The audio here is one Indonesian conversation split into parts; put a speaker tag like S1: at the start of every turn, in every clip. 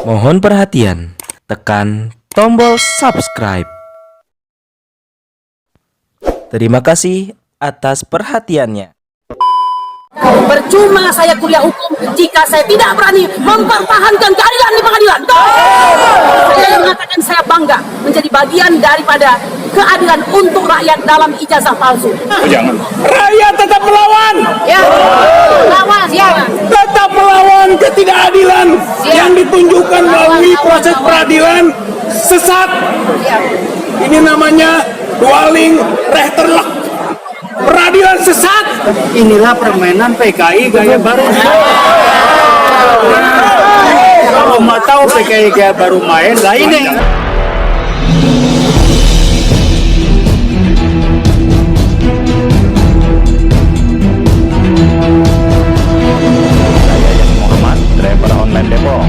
S1: Mohon perhatian, tekan tombol subscribe. Terima kasih atas perhatiannya.
S2: Percuma saya kuliah hukum jika saya tidak berani mempertahankan keadilan di pengadilan. Saya mengatakan saya bangga menjadi bagian daripada keadilan untuk rakyat dalam ijazah palsu.
S3: Jangan. Rakyat tetap melawan.
S2: Ya, lawan ya.
S3: Tetap melawan ketidakadilan yang ditunjukkan melalui proses peradilan sesat. Ini namanya dwelling rechterlijk. Peradilan sesat.
S4: Inilah permainan PKI gaya baru. Kalau mau tahu PKI gaya baru main, lah ini.
S5: Muhammad, driver online Depok.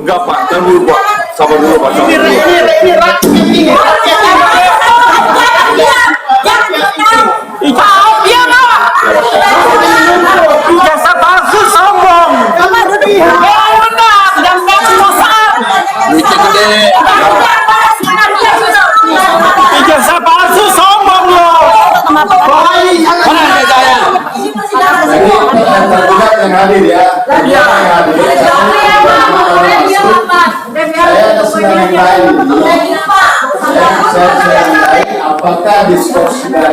S3: Enggak Pak, kan dulu Pak. Sabar dulu Pak.
S4: Ijazah palsu sombong. Ijazah palsu sombong loh.
S3: Mana saya?
S6: Yang hadir ya. Yang hadir. Saya sudah minta ini. Saya minta apakah diskursinya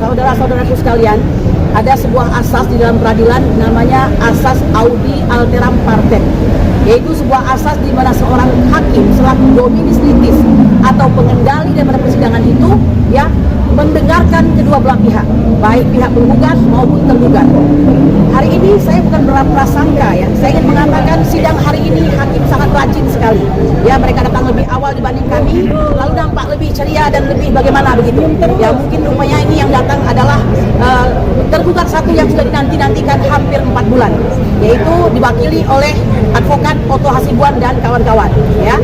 S2: Saudara-saudaraku sekalian, ada sebuah asas di dalam peradilan namanya asas audi alteram partem, yaitu sebuah asas di mana seorang hakim selaku dominis litis atau pengendali daripada persidangan itu ya mendengarkan kedua belah pihak, baik pihak penggugat maupun tergugat. Hari ini saya bukan berprasangka ya, saya ingin mengatakan sidang hari ini hakim sangat rajin sekali. Ya, mereka datang lebih awal dibanding kami, lalu nampak lebih ceria dan lebih bagaimana begitu. Ya, mungkin rupanya ini yang datang adalah tergugat satu yang sudah dinanti-nantikan hampir 4 bulan, yaitu diwakili oleh advokat Otto Hasibuan dan kawan-kawan. Ya,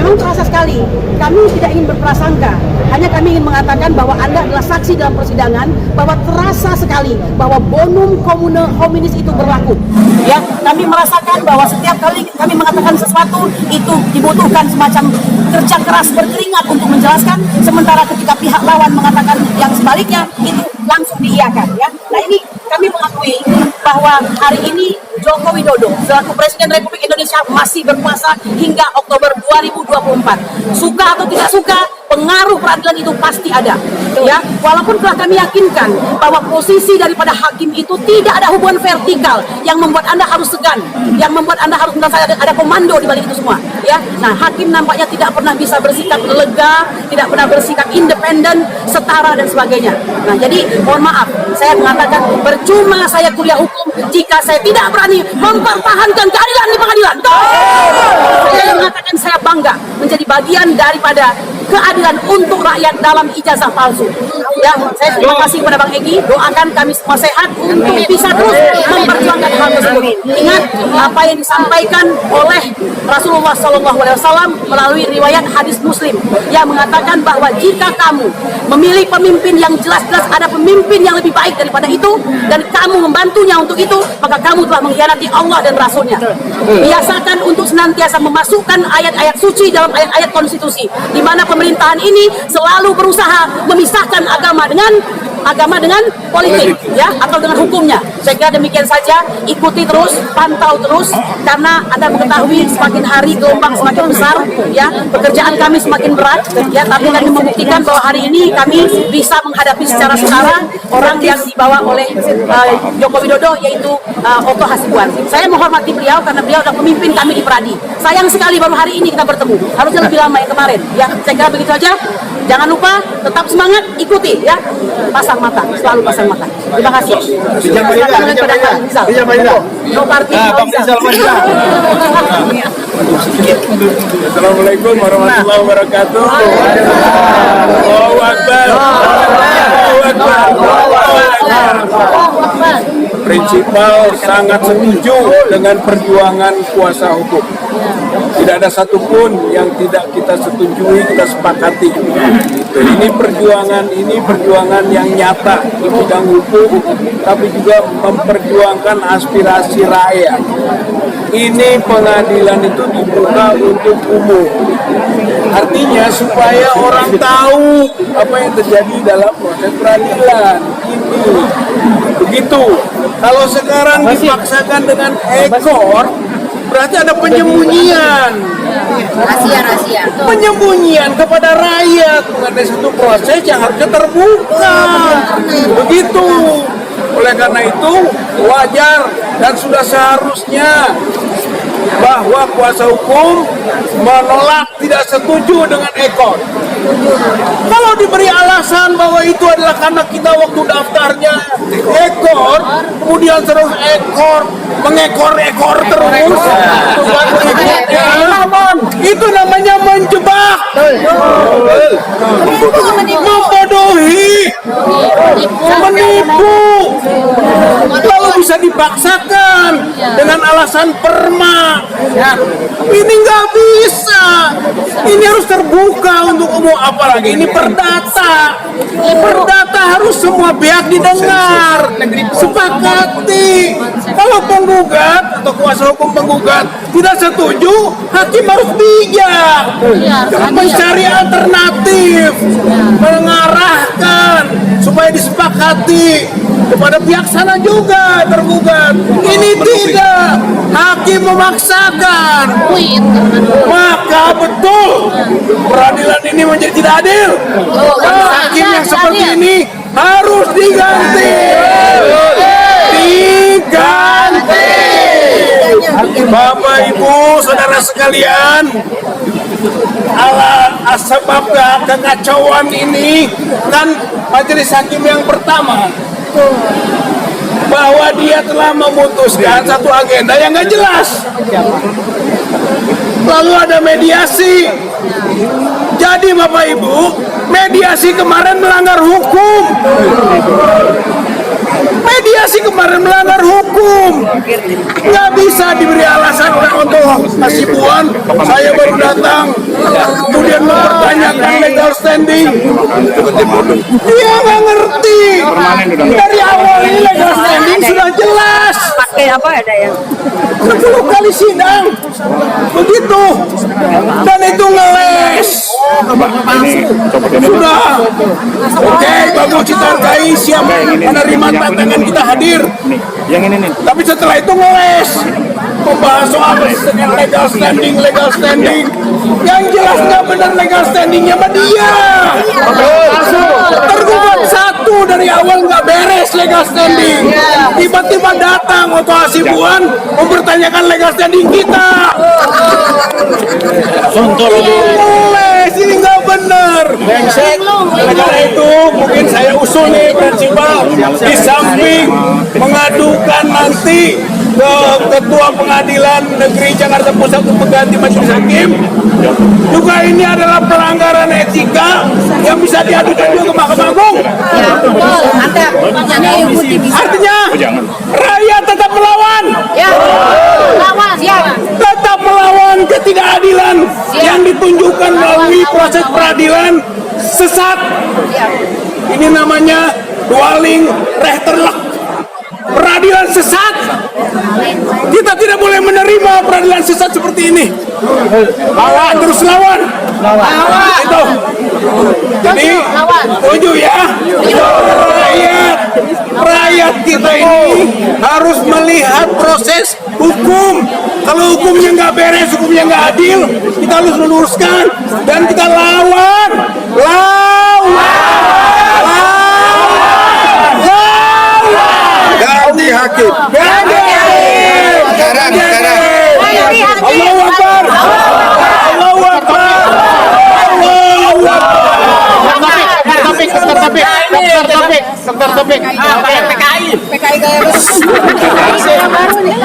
S2: memang terasa sekali. Kami tidak ingin berprasangka, hanya kami ingin mengatakan bahwa Anda adalah saksi dalam persidangan, bahwa terasa sekali bahwa bonum commune hominis itu berlaku. Ya, kami merasakan bahwa setiap kali kami mengatakan sesuatu itu dibutuhkan semacam kerja keras berkeringat untuk menjelaskan, sementara ketika pihak lawan mengatakan yang sebaliknya itu langsung diiyakan. Ya, nah ini kami mengakui bahwa hari ini Joko Widodo selaku Presiden Republik Indonesia masih berkuasa hingga Oktober 2024. Suka atau tidak suka, pengaruh peradilan itu pasti ada. Ya, walaupun telah kami yakinkan bahwa posisi daripada hakim itu tidak ada hubungan vertikal yang membuat Anda harus segan, yang membuat Anda harus merasa ada komando di balik itu semua. Ya, nah hakim nampaknya tidak pernah bisa bersikap lega, tidak pernah bersikap independen, setara dan sebagainya. Nah, jadi mohon maaf, saya mengatakan percuma saya kuliah hukum jika saya tidak berani mempertahankan keadilan di pengadilan. Saya mengatakan saya bangga menjadi bagian daripada keadilan untuk rakyat dalam ijazah palsu. Ya, saya terima kasih kepada Bang Egy, doakan kami semua sehat untuk bisa terus memperjuangkan hal tersebut. Ingat apa yang disampaikan oleh Rasulullah SAW melalui riwayat hadis Muslim yang mengatakan bahwa jika kamu memilih pemimpin yang jelas-jelas ada pemimpin yang lebih baik daripada itu dan kamu membantunya untuk itu, maka kamu telah mengkhianati Allah dan Rasulnya. Biasakan untuk senantiasa memasukkan ayat-ayat suci dalam ayat-ayat konstitusi, di mana pemerintahan ini selalu berusaha memisahkan agama dengan politik, ya, atau dengan hukumnya. Saya kira demikian saja. Ikuti terus, pantau terus, karena Anda mengetahui semakin hari gelombang semakin besar, ya, pekerjaan kami semakin berat, ya, tapi kami membuktikan bahwa hari ini kami bisa menghadapi secara setara orang yang dibawa oleh Joko Widodo, yaitu Otto Hasibuan. Saya menghormati beliau karena beliau adalah pemimpin kami di Pradi. Sayang sekali baru hari ini kita bertemu. Harusnya lebih lama yang kemarin. Ya, saya kira begitu aja. Jangan lupa tetap semangat, ikuti ya. Pasal pasang mata, selalu pasang mata. Terima kasih. Silakan oleh kepada Bang Rizal. No party, Bang Rizal.
S3: Assalamualaikum warahmatullahi wabarakatuh. Allahu Akbar. Allahu Akbar. Allahu Akbar. Prinsipal sangat setuju dengan perjuangan kuasa hukum. Tidak ada satupun yang tidak kita setujui, kita sepakati. Ini perjuangan yang nyata di bidang hukum, tapi juga memperjuangkan aspirasi rakyat. Ini pengadilan itu dibuka untuk umum. Artinya supaya orang tahu apa yang terjadi dalam proses peradilan. Ini begitu. Kalau sekarang dipaksakan dengan ekor, berarti ada penyembunyian.
S7: Rahasia.
S3: Penyembunyian kepada rakyat mengenai satu proses yang harusnya terbuka. Begitu. Oleh karena itu wajar dan sudah seharusnya bahwa kuasa hukum menolak, tidak setuju dengan ekor. Kalau diberi alasan bahwa itu adalah karena kita waktu daftarnya ekor, kemudian terus ekor mengekor-ekor terus, itu namanya menjebak, membodohi, menipu, lalu bisa dipaksakan dengan alasan perma. Ini nggak bisa. Ini harus terbuka untuk umum, apalagi ini perdata. Perdata harus semua pihak didengar, sepakati. Kalau penggugat atau kuasa hukum penggugat tidak setuju, hakim harus bijak, mencari alternatif, mengarahkan supaya disepakati kepada pihak sana juga tergugat. Ini tidak, hakim memaksakan, maka betul peradilan ini menjadi tidak adil. Hakim yang seperti ini harus diganti. Bapak Ibu saudara sekalian, sebab kekacauan ini kan majelis hakim yang pertama, bahwa dia telah memutuskan satu agenda yang nggak jelas. Lalu ada mediasi. Jadi Bapak Ibu, mediasi kemarin melanggar hukum. Mediasi kemarin melanggar hukum. Nggak bisa diberi alasan untuk Hasibuan. Saya baru datang, kemudian mempertanyakan legal standing. Dia nggak ngerti. Dari awal ini legal standing sudah jelas.
S7: Pakai apa ada yang
S3: 10 kali sidang. Begitu. Dan itu ngeles. Sudah. Oke, bagus, kita hargai, siap menerima tantangan, kita hadir.
S5: Yang ini nih.
S3: Tapi setelah itu ngeles, membahas soal legal standing. Yang jelas nggak benar legal standingnya sama dia. Tergugat satu dari awal nggak beres legal standing. Tiba-tiba datang Oto Hasibuan mempertanyakan legal standing kita. Ngeles, ini nggak benar. Karena itu mungkin saya usul nih prinsipal, di samping mengadukan nanti ke Ketua Pengadilan Negeri Jakarta Pusat untuk mengganti majelis hakim, juga ini adalah pelanggaran etika yang bisa diadukan juga ke Mahkamah Agung. Artinya rakyat tetap melawan, tetap melawan ketidakadilan yang ditunjukkan melalui proses peradilan sesat. Ini namanya dwelling rechterlijk, peradilan sesat. Kita tidak boleh menerima peradilan sesat seperti ini. Lawan, terus lawan. Itu. Jadi, setuju ya. Rakyat kita ini harus melihat proses hukum. Kalau hukumnya nggak beres, hukumnya nggak adil, kita harus meluruskan dan kita lawan. Ganti hakim. Allahu Akbar. Allahu Akbar. Allahu Akbar.
S4: Dokter Topik.
S3: PKI.
S7: PKI gaya baru nih.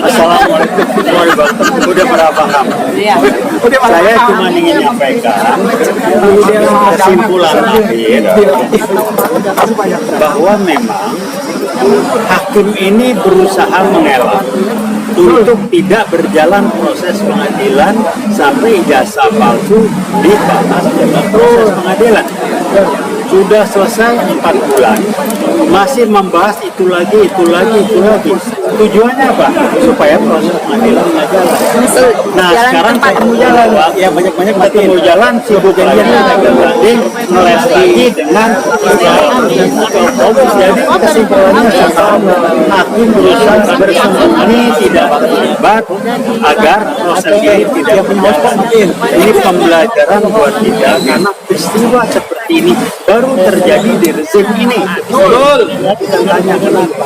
S4: Assalamualaikum warahmatullahi wabarakatuh. Udah pada paham. Saya cuma ingin menyampaikan kesimpulan akhir bahwa memang hakim ini berusaha mengelak untuk tidak berjalan proses pengadilan sampai ijazah palsu dibalas dengan proses pengadilan. Sudah selesai 4 bulan, masih membahas itu lagi. Tujuannya apa? Supaya proses pengadilan nggak jalan. Nah, sekarang ketemu jalan, ya banyak-banyak ketemu jalan, sibuk lagi banding, ngeles lagi dengan jadi kesimpulannya hakim berusaha bersembunyi tidak terlibat agar proses ini tidak berjalan. Ini pembelajaran buat kita karena peristiwa seperti ini baru terjadi di rezim ini. Betul. Kita tanya kenapa?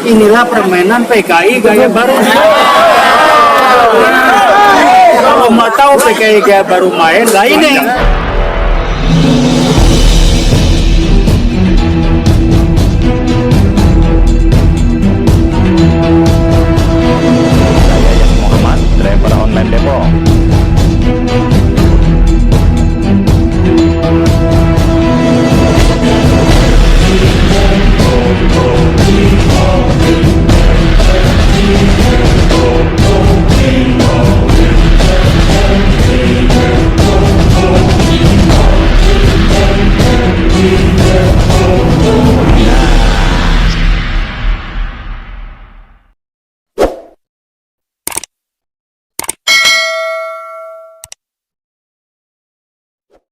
S4: Inilah permainan PKI gaya baru. Kalau mau tahu PKI gaya baru main, lah ini.